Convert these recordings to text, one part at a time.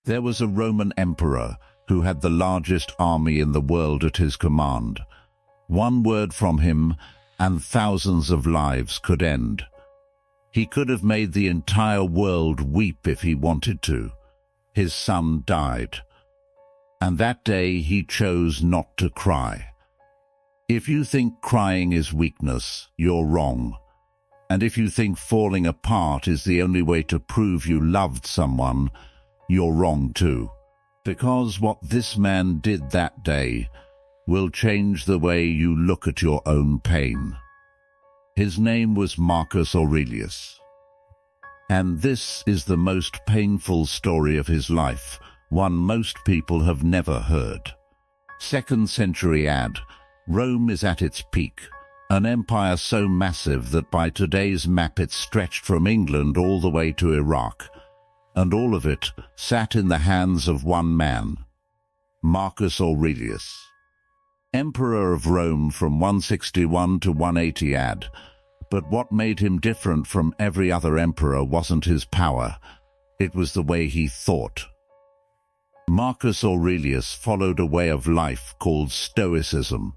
There was a Roman emperor who had the largest army in the world at his command. One word from him, and thousands of lives could end. He could have made the entire world weep if he wanted to. His son died. And that day he chose not to cry. If you think crying is weakness, you're wrong. And if you think falling apart is the only way to prove you loved someone, you're wrong too. Because what this man did that day will change the way you look at your own pain. His name was Marcus Aurelius. And this is the most painful story of his life, one most people have never heard. 2nd century AD, Rome is at its peak, an empire so massive that by today's map it stretched from England all the way to Iraq, and all of it sat in the hands of one man, Marcus Aurelius. Emperor of Rome from 161 to 180 AD, but what made him different from every other emperor wasn't his power, it was the way he thought. Marcus Aurelius followed a way of life called Stoicism.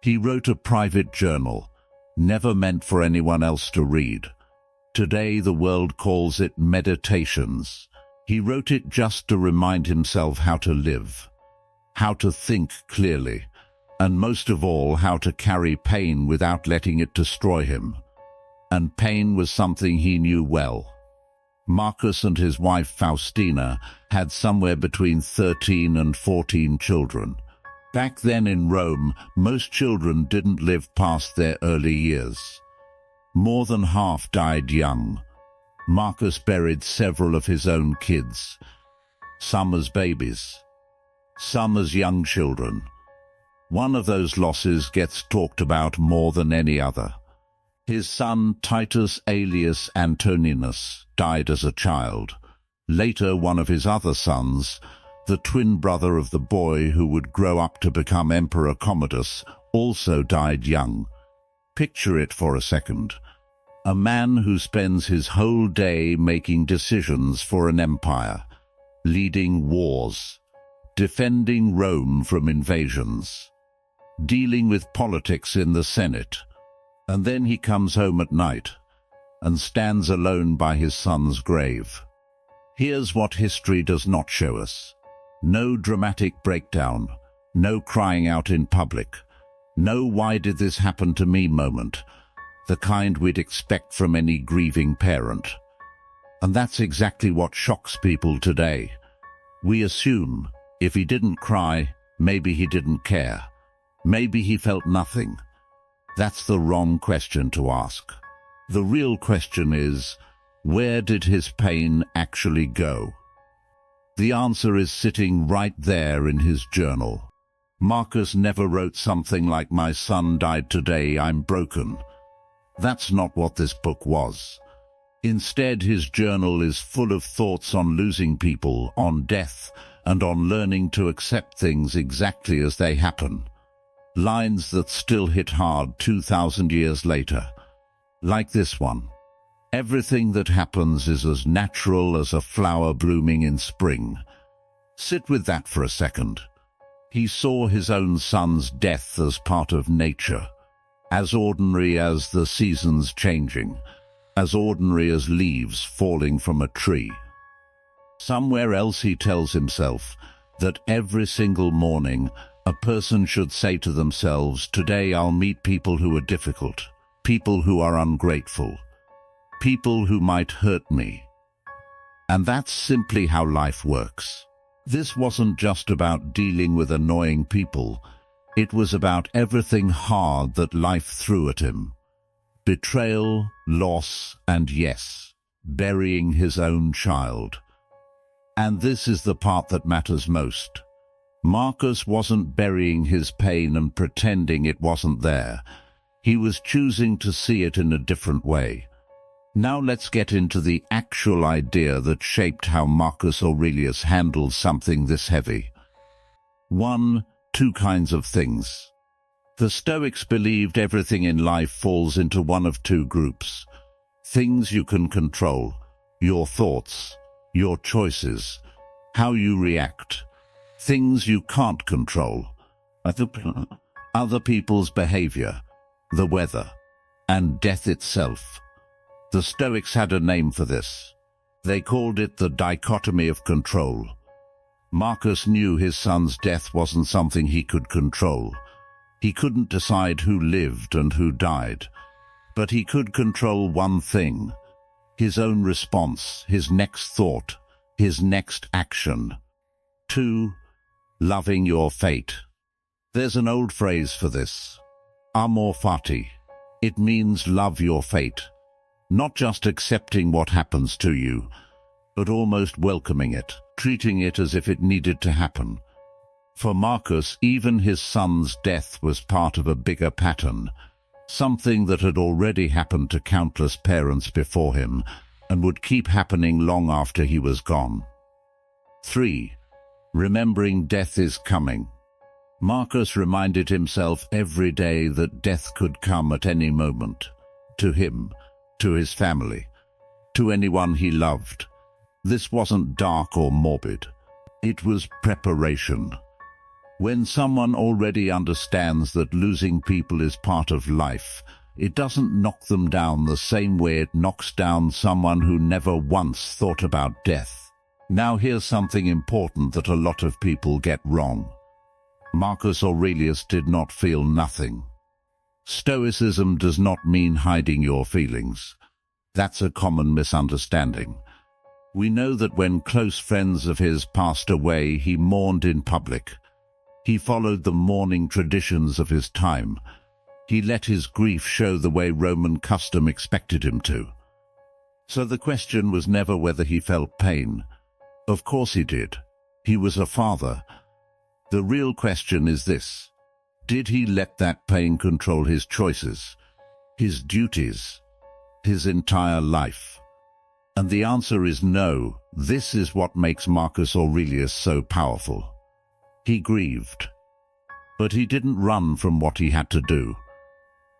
He wrote a private journal, never meant for anyone else to read. Today the world calls it meditations. He wrote it just to remind himself how to live, how to think clearly, and most of all, how to carry pain without letting it destroy him. And pain was something he knew well. Marcus and his wife Faustina had somewhere between 13 and 14 children. Back then in Rome, most children didn't live past their early years. More than half died young. Marcus buried several of his own kids, some as babies, some as young children. One of those losses gets talked about more than any other. His son Titus Aelius Antoninus died as a child. Later, one of his other sons, the twin brother of the boy who would grow up to become Emperor Commodus, also died young. Picture it for a second. A man who spends his whole day making decisions for an empire, leading wars, defending Rome from invasions, dealing with politics in the Senate, and then he comes home at night and stands alone by his son's grave. Here's what history does not show us. No dramatic breakdown, no crying out in public, no "why did this happen to me" moment, the kind we'd expect from any grieving parent. And that's exactly what shocks people today. We assume if he didn't cry, maybe he didn't care. Maybe he felt nothing. That's the wrong question to ask. The real question is, where did his pain actually go? The answer is sitting right there in his journal. Marcus never wrote something like, "My son died today, I'm broken." That's not what this book was. Instead, his journal is full of thoughts on losing people, on death, and on learning to accept things exactly as they happen. Lines that still hit hard 2,000 years later. Like this one. Everything that happens is as natural as a flower blooming in spring. Sit with that for a second. He saw his own son's death as part of nature, as ordinary as the seasons changing, as ordinary as leaves falling from a tree. Somewhere else he tells himself that every single morning a person should say to themselves, "Today I'll meet people who are difficult, people who are ungrateful, people who might hurt me." And that's simply how life works. This wasn't just about dealing with annoying people. It was about everything hard that life threw at him. Betrayal, loss, and yes, burying his own child. And this is the part that matters most. Marcus wasn't burying his pain and pretending it wasn't there. He was choosing to see it in a different way. Now let's get into the actual idea that shaped how Marcus Aurelius handled something this heavy. 1. Two kinds of things. The Stoics believed everything in life falls into one of two groups. Things you can control, your thoughts, your choices, how you react, things you can't control, other people's behavior, the weather, and death itself. The Stoics had a name for this. They called it the dichotomy of control. Marcus knew his son's death wasn't something he could control. He couldn't decide who lived and who died. But he could control one thing: his own response, his next thought, his next action. 2. Loving your fate. There's an old phrase for this: amor fati. It means love your fate. Not just accepting what happens to you, but almost welcoming it, treating it as if it needed to happen. For Marcus, even his son's death was part of a bigger pattern, something that had already happened to countless parents before him and would keep happening long after he was gone. 3. Remembering death is coming. Marcus reminded himself every day that death could come at any moment, to him, to his family, to anyone he loved. This wasn't dark or morbid. It was preparation. When someone already understands that losing people is part of life, it doesn't knock them down the same way it knocks down someone who never once thought about death. Now here's something important that a lot of people get wrong. Marcus Aurelius did not feel nothing. Stoicism does not mean hiding your feelings. That's a common misunderstanding. We know that when close friends of his passed away, he mourned in public. He followed the mourning traditions of his time. He let his grief show the way Roman custom expected him to. So the question was never whether he felt pain. Of course he did. He was a father. The real question is this: did he let that pain control his choices, his duties, his entire life? And the answer is no. This is what makes Marcus Aurelius so powerful. He grieved, but he didn't run from what he had to do.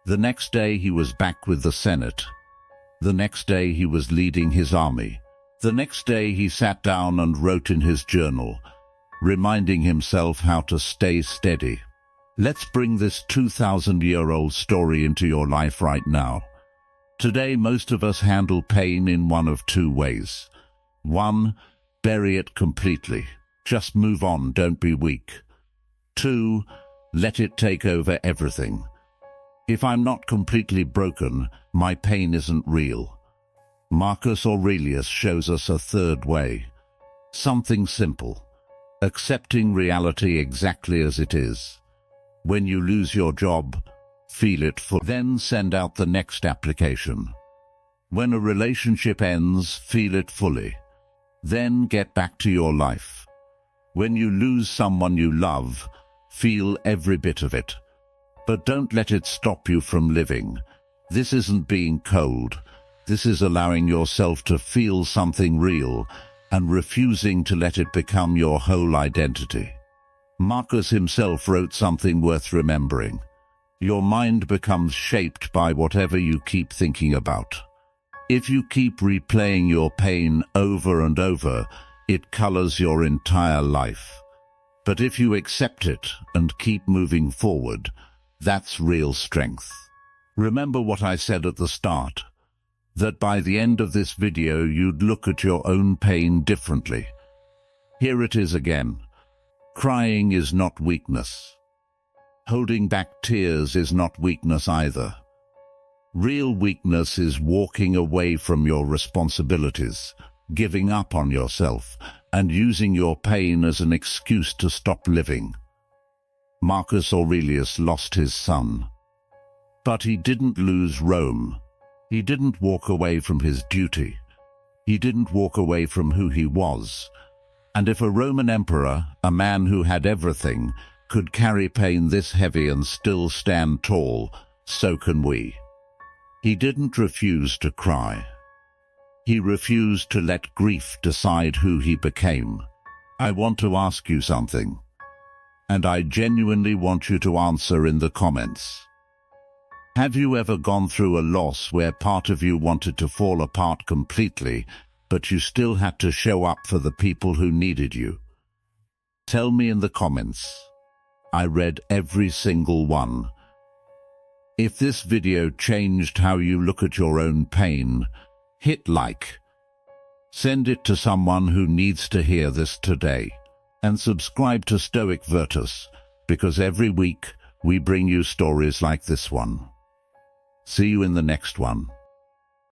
The next day he was back with the Senate. The next day he was leading his army. The next day he sat down and wrote in his journal, reminding himself how to stay steady. Let's bring this 2,000-year-old story into your life right now. Today, most of us handle pain in one of two ways. 1. Bury it completely. Just move on, don't be weak. 2. Let it take over everything. If I'm not completely broken, my pain isn't real. Marcus Aurelius shows us a third way. Something simple. Accepting reality exactly as it is. When you lose your job, feel it fully. Then send out the next application. When a relationship ends, feel it fully. Then get back to your life. When you lose someone you love, feel every bit of it. But don't let it stop you from living. This isn't being cold. This is allowing yourself to feel something real and refusing to let it become your whole identity. Marcus himself wrote something worth remembering. Your mind becomes shaped by whatever you keep thinking about. If you keep replaying your pain over and over, it colors your entire life. But if you accept it and keep moving forward, that's real strength. Remember what I said at the start, that by the end of this video you'd look at your own pain differently. Here it is again. Crying is not weakness. Holding back tears is not weakness either. Real weakness is walking away from your responsibilities, giving up on yourself, and using your pain as an excuse to stop living. Marcus Aurelius lost his son. But he didn't lose Rome. He didn't walk away from his duty. He didn't walk away from who he was. And if a Roman emperor, a man who had everything, could carry pain this heavy and still stand tall, so can we. He didn't refuse to cry. He refused to let grief decide who he became. I want to ask you something, and I genuinely want you to answer in the comments. Have you ever gone through a loss where part of you wanted to fall apart completely, but you still had to show up for the people who needed you. Tell me in the comments. I read every single one. If this video changed how you look at your own pain, hit like. Send it to someone who needs to hear this today. And subscribe to Stoic Virtus, because every week we bring you stories like this one. See you in the next one.